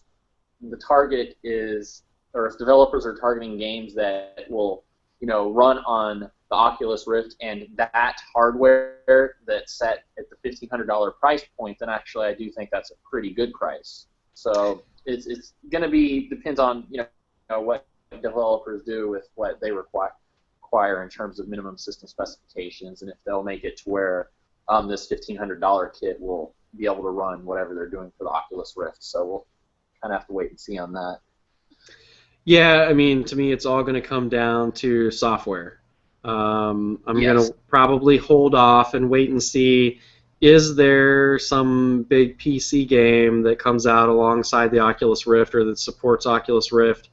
the target is, or if developers are targeting games that will, run on the Oculus Rift and that hardware that's set at the $1,500 price point, then actually I do think that's a pretty good price. So it's going to depends on what developers do with what they require in terms of minimum system specifications, and if they'll make it to where this $1,500 kit will be able to run whatever they're doing for the Oculus Rift. So we'll kind of have to wait and see on that. Yeah, to me, it's all going to come down to software. I'm going to probably hold off and wait and see, is there some big PC game that comes out alongside the Oculus Rift or that supports Oculus Rift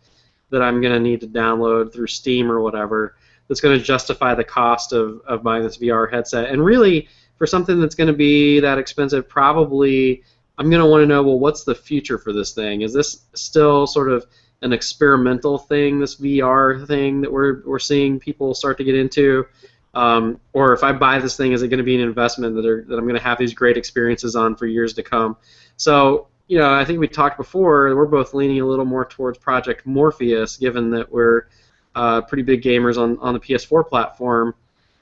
that I'm going to need to download through Steam or whatever that's going to justify the cost of buying this VR headset. And really, for something that's going to be that expensive, probably I'm going to want to know, well, what's the future for this thing? Is this still sort of an experimental thing, this VR thing that we're seeing people start to get into? Or if I buy this thing, is it going to be an investment that I'm going to have these great experiences on for years to come? So, I think we talked before, we're both leaning a little more towards Project Morpheus, given that we're pretty big gamers on the PS4 platform.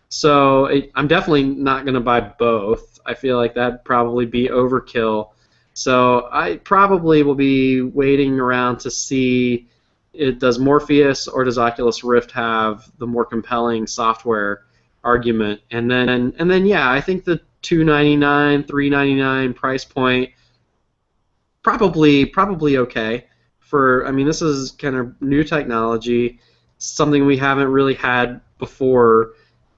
So I'm definitely not going to buy both. I feel like that'd probably be overkill. So I probably will be waiting around to see, does Morpheus or does Oculus Rift have the more compelling software argument? And then yeah, I think the $299, $399 price point probably okay for. This is kind of new technology, something we haven't really had before.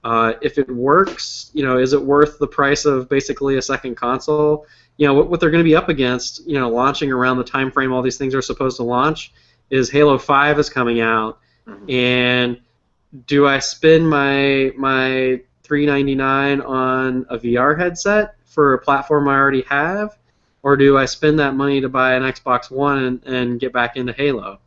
If it works, is it worth the price of basically a second console? What they're going to be up against, launching around the time frame all these things are supposed to launch, is Halo 5 is coming out, and do I spend my $399 on a VR headset for a platform I already have, or do I spend that money to buy an Xbox One and get back into Halo?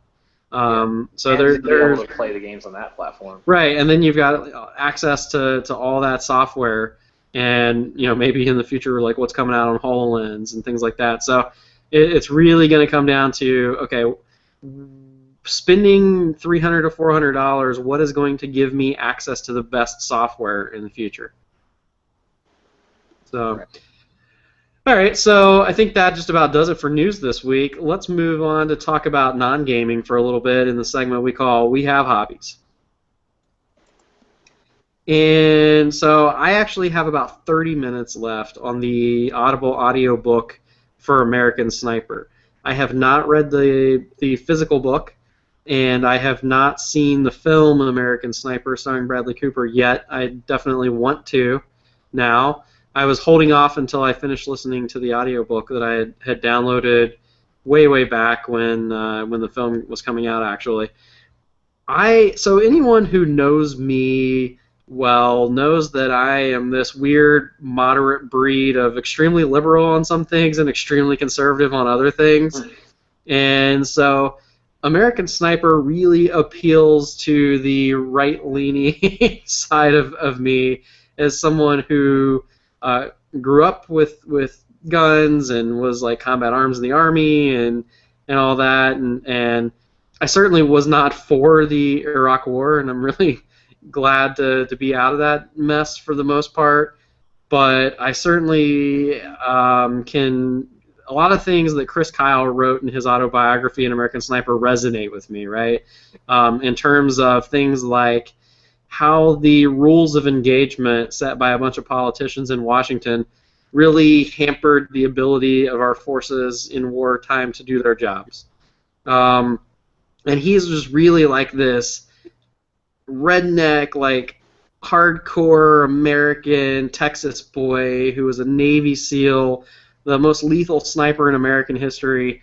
So they're able to play the games on that platform, right? And then you've got access to all that software, and maybe in the future, like what's coming out on HoloLens and things like that. So it's really going to come down to, okay, spending $300 to $400, what is going to give me access to the best software in the future? So. Right. All right, so I think that just about does it for news this week. Let's move on to talk about non-gaming for a little bit in the segment we call We Have Hobbies. And so I actually have about 30 minutes left on the Audible audiobook for American Sniper. I have not read the physical book, and I have not seen the film American Sniper starring Bradley Cooper yet. I definitely want to now. I was holding off until I finished listening to the audiobook that I had downloaded way back when the film was coming out, actually. So anyone who knows me well knows that I am this weird moderate breed of extremely liberal on some things and extremely conservative on other things. And so American Sniper really appeals to the right-leaning side of me as someone who grew up with guns and was like combat arms in the army and all that, and I certainly was not for the Iraq War, and I'm really glad to be out of that mess for the most part. But I certainly can. A lot of things that Chris Kyle wrote in his autobiography, An American Sniper, resonate with me, right? In terms of things like how the rules of engagement set by a bunch of politicians in Washington really hampered the ability of our forces in wartime to do their jobs. And he's just really like this redneck, like hardcore American Texas boy who was a Navy SEAL, the most lethal sniper in American history,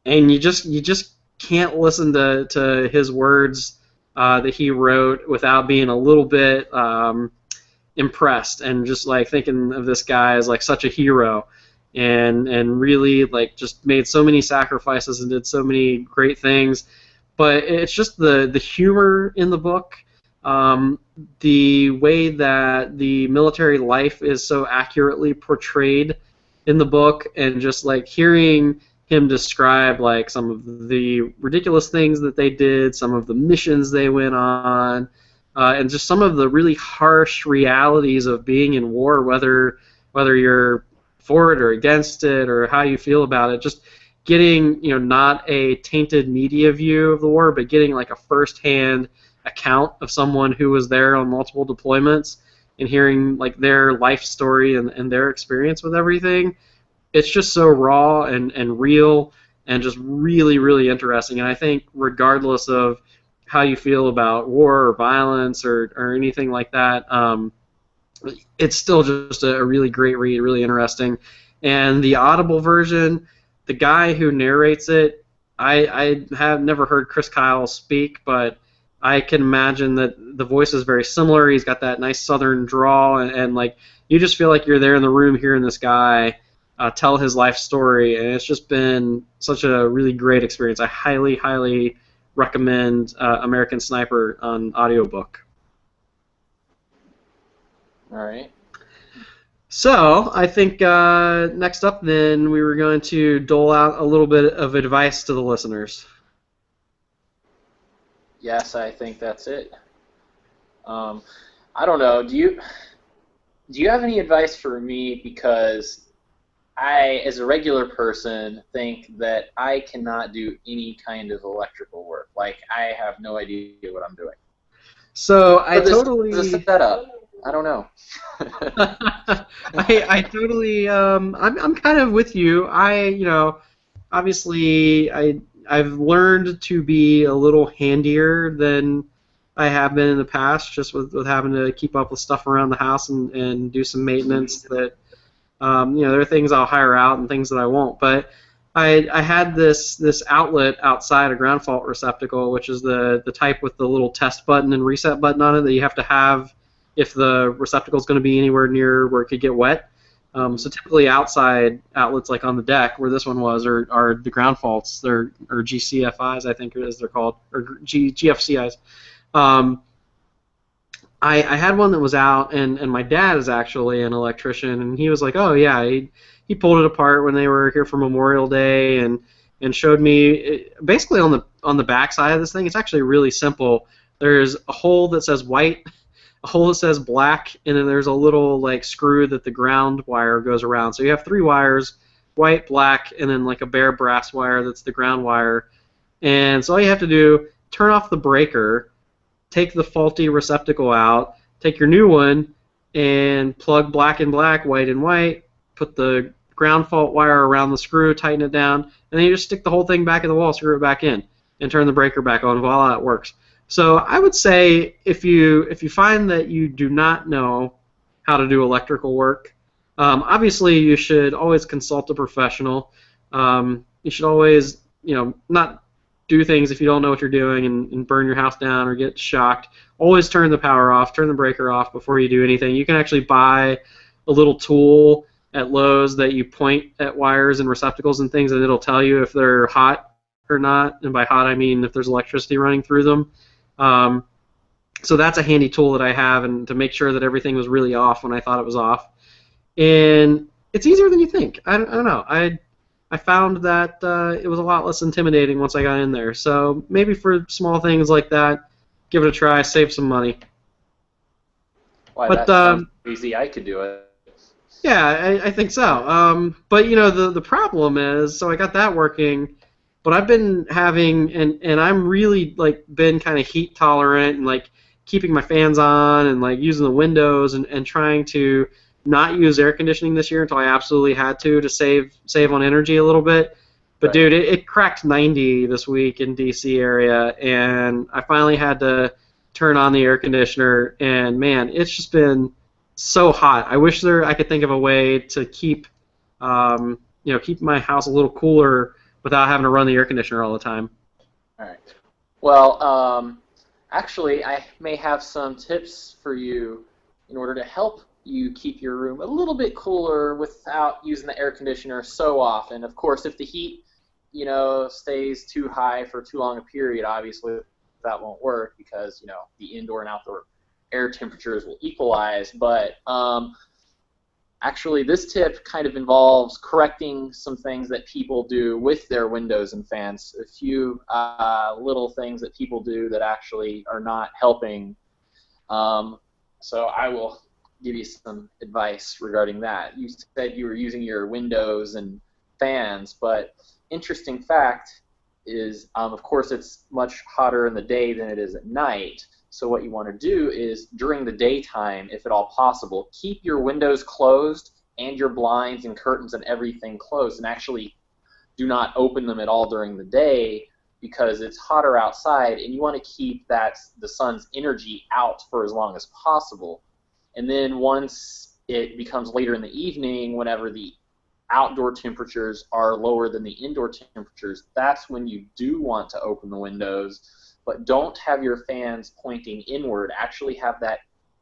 and you just can't listen to his words that he wrote without being a little bit impressed and just like thinking of this guy as like such a hero, and really like just made so many sacrifices and did so many great things. But it's just the humor in the book, the way that the military life is so accurately portrayed in the book, and just like hearing him describe like some of the ridiculous things that they did, some of the missions they went on, and just some of the really harsh realities of being in war, whether you're for it or against it or how you feel about it. Just getting, not a tainted media view of the war, but getting like a first-hand account of someone who was there on multiple deployments and hearing like their life story and their experience with everything. It's just so raw and real and just really, really interesting. And I think regardless of how you feel about war or violence or anything like that, it's still just a really great read, really interesting. And the Audible version, the guy who narrates it, I have never heard Chris Kyle speak, but I can imagine that the voice is very similar. He's got that nice southern drawl, and like you just feel like you're there in the room hearing this guy tell his life story, and it's just been such a really great experience. I highly, highly recommend American Sniper on audiobook. All right. So I think next up then we were going to dole out a little bit of advice to the listeners. Yes, I think that's it. I don't know. Do you have any advice for me? Because I, as a regular person, think that I cannot do any kind of electrical work. Like, I have no idea what I'm doing. So I This totally set that up. I don't know. I totally I'm kind of with you. Obviously I've learned to be a little handier than I have been in the past, just with having to keep up with stuff around the house and do some maintenance that there are things I'll hire out and things that I won't. But I had this outlet outside a ground fault receptacle, which is the type with the little test button and reset button on it that you have to have if the receptacle is going to be anywhere near where it could get wet. So typically outside outlets like on the deck, where this one was, are the ground faults, or GCFIs, I think as they're called, or GFCIs. I had one that was out, and my dad is actually an electrician, and he was like, oh yeah, he pulled it apart when they were here for Memorial Day, and showed me basically on the back side of this thing. It's actually really simple. There's a hole that says white, a hole that says black, and then there's a little like screw that the ground wire goes around. So you have 3 wires, white, black, and then like a bare brass wire that's the ground wire. And so all you have to do, turn off the breaker, take the faulty receptacle out, take your new one, and plug black and black, white and white, put the ground fault wire around the screw, tighten it down, and then you just stick the whole thing back in the wall, screw it back in, and turn the breaker back on. Voila, it works. So I would say if you find that you do not know how to do electrical work, obviously you should always consult a professional. You should always, not do things if you don't know what you're doing and burn your house down or get shocked. Always turn the power off, turn the breaker off before you do anything. You can actually buy a little tool at Lowe's that you point at wires and receptacles and things, and it'll tell you if they're hot or not. And by hot, I mean if there's electricity running through them. So that's a handy tool that I have, and to make sure that everything was really off when I thought it was off. And it's easier than you think. I don't know. I found that it was a lot less intimidating once I got in there. So maybe for small things like that, give it a try, save some money. Why, But that sounds easy. I could do it. yeah, I think so. But you know, the problem is, so I got that working, but I've been having, and I'm really like been kind of heat tolerant and like keeping my fans on and like using the windows and trying to not use air conditioning this year until I absolutely had to save on energy a little bit. But Right. dude, it cracked 90 this week in DC area, and I finally had to turn on the air conditioner, and man, it's just been so hot. I wish I could think of a way to keep my house a little cooler without having to run the air conditioner all the time. All right. Well, actually, I may have some tips for you in order to help you keep your room a little bit cooler without using the air conditioner so often. Of course, if the heat, stays too high for too long a period, obviously that won't work because, the indoor and outdoor air temperatures will equalize. But actually, this tip kind of involves correcting some things that people do with their windows and fans. A few little things that people do that actually are not helping. So I will give you some advice regarding that. You said you were using your windows and fans, but interesting fact is, of course, it's much hotter in the day than it is at night. So what you want to do is during the daytime, if at all possible, keep your windows closed and your blinds and curtains and everything closed, and actually do not open them at all during the day because it's hotter outside and you want to keep the sun's energy out for as long as possible. And then once it becomes later in the evening, whenever the outdoor temperatures are lower than the indoor temperatures, that's when you do want to open the windows. But don't have your fans pointing inward. Actually have that,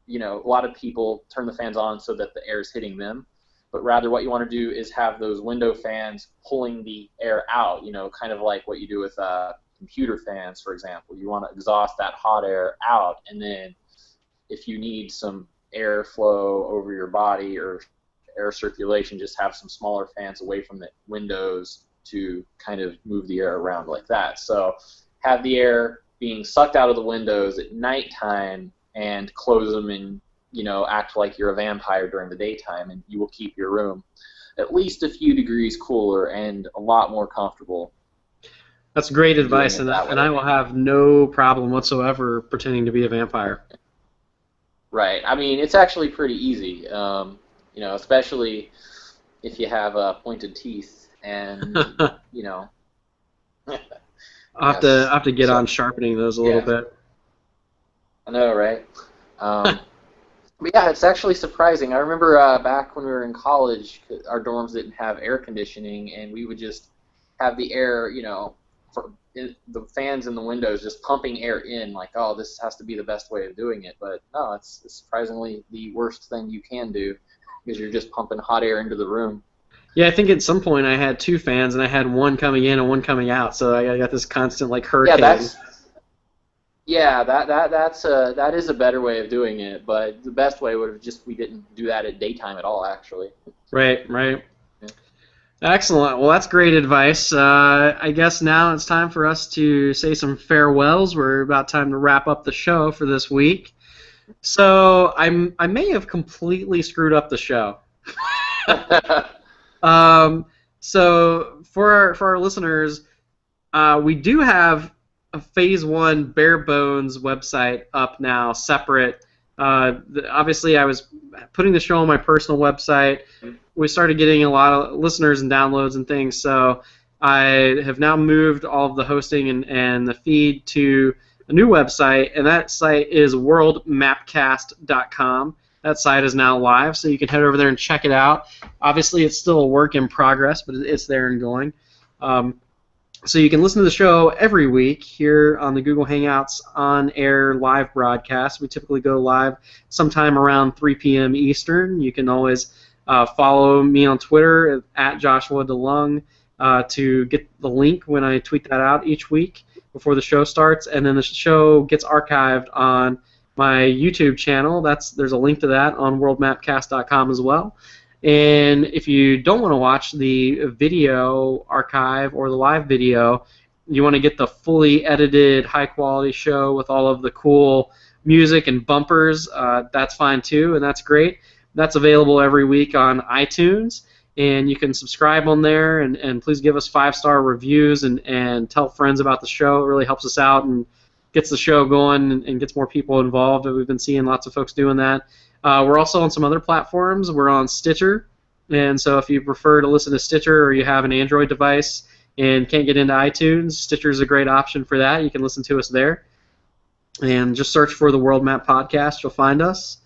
a lot of people turn the fans on so that the air is hitting them. But rather what you want to do is have those window fans pulling the air out, kind of like what you do with computer fans, for example. You want to exhaust that hot air out, and then if you need some airflow over your body or air circulation, just have some smaller fans away from the windows to kind of move the air around like that. So have the air being sucked out of the windows at nighttime and close them and, act like you're a vampire during the daytime, and you will keep your room at least a few degrees cooler and a lot more comfortable. That's great advice, and I will have no problem whatsoever pretending to be a vampire. Right. I mean, it's actually pretty easy, especially if you have pointed teeth and, I'll have to get on sharpening those a little bit. I know, right? But yeah, it's actually surprising. I remember back when we were in college, our dorms didn't have air conditioning, and we would just have the air, the fans in the windows just pumping air in, like, oh, this has to be the best way of doing it. But no, it's surprisingly the worst thing you can do because you're just pumping hot air into the room. Yeah, I think at some point I had two fans, and I had one coming in and one coming out, so I got this constant like hurricane. That is a better way of doing it, but the best way would have just we didn't do that at daytime at all, actually. Right. Yeah. Excellent. Well, that's great advice. I guess now it's time for us to say some farewells. We're about time to wrap up the show for this week. So I may have completely screwed up the show. So for our listeners, we do have a Phase 1 bare bones website up now, separate. Obviously, I was putting the show on my personal website. We started getting a lot of listeners and downloads and things, so I have now moved all of the hosting and the feed to a new website, and that site is worldmapcast.com. That site is now live, so you can head over there and check it out. Obviously, it's still a work in progress, but it's there and going. So you can listen to the show every week here on the Google Hangouts on-air live broadcast. We typically go live sometime around 3 p.m. Eastern. You can always follow me on Twitter at Joshua DeLung to get the link when I tweet that out each week before the show starts. And then the show gets archived on my YouTube channel. There's a link to that on worldmapcast.com as well. And if you don't want to watch the video archive or the live video, you want to get the fully edited, high-quality show with all of the cool music and bumpers, that's fine too, and that's great. That's available every week on iTunes, and you can subscribe on there, and please give us 5-star reviews and tell friends about the show. It really helps us out and gets the show going and gets more people involved. We've been seeing lots of folks doing that. We're also on some other platforms. We're on Stitcher, and so if you prefer to listen to Stitcher or you have an Android device and can't get into iTunes, Stitcher is a great option for that. You can listen to us there. And just search for the World Map Podcast. You'll find us.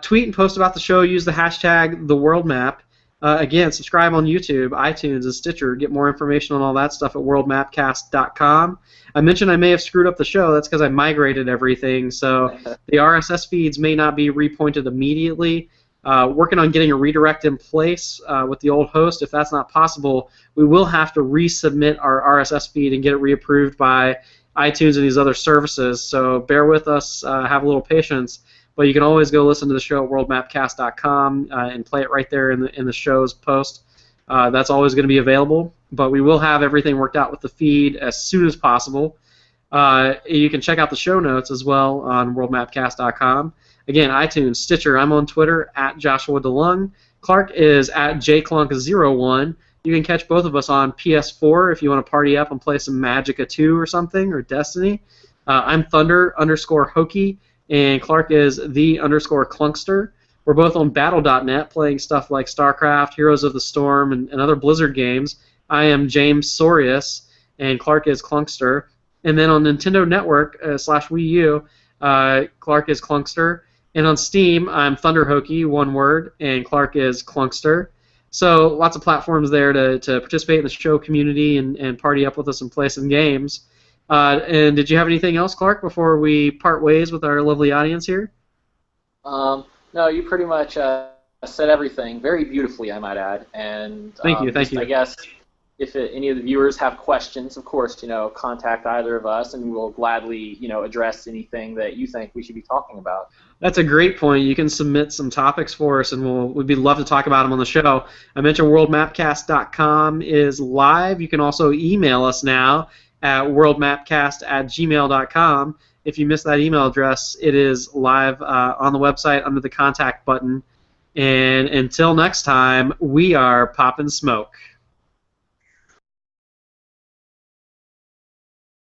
Tweet and post about the show. Use the hashtag #TheWorldMap. Again, subscribe on YouTube, iTunes, and Stitcher. Get more information on all that stuff at worldmapcast.com. I mentioned I may have screwed up the show. That's because I migrated everything, so the RSS feeds may not be repointed immediately. Working on getting a redirect in place with the old host. If that's not possible, we will have to resubmit our RSS feed and get it reapproved by iTunes and these other services. So bear with us, have a little patience. But you can always go listen to the show at worldmapcast.com and play it right there in the show's post. That's always going to be available. But we will have everything worked out with the feed as soon as possible. You can check out the show notes as well on worldmapcast.com. Again, iTunes, Stitcher. I'm on Twitter at Joshua DeLung. Clark is at jclunk01. You can catch both of us on PS4 if you want to party up and play some Magicka 2 or something, or Destiny. I'm Thunder_Hokie, and Clark is _Clunkster. We're both on Battle.net playing stuff like StarCraft, Heroes of the Storm, and other Blizzard games. I am James Sorius, and Clark is Clunkster. And then on Nintendo Network /Wii U, Clark is Clunkster. And on Steam, I'm Thunderhokie, one word, and Clark is Clunkster. So lots of platforms there to participate in the show community and party up with us and play some games. And did you have anything else, Clark, before we part ways with our lovely audience here? No, you pretty much said everything very beautifully, I might add. And thank you. I guess if any of the viewers have questions, of course, contact either of us, and we'll gladly, address anything that you think we should be talking about. That's a great point. You can submit some topics for us, and we'd love to talk about them on the show. I mentioned worldmapcast.com is live. You can also email us now at worldmapcast@gmail.com. If you missed that email address, it is live on the website under the contact button. And until next time, we are Poppin' Smoke.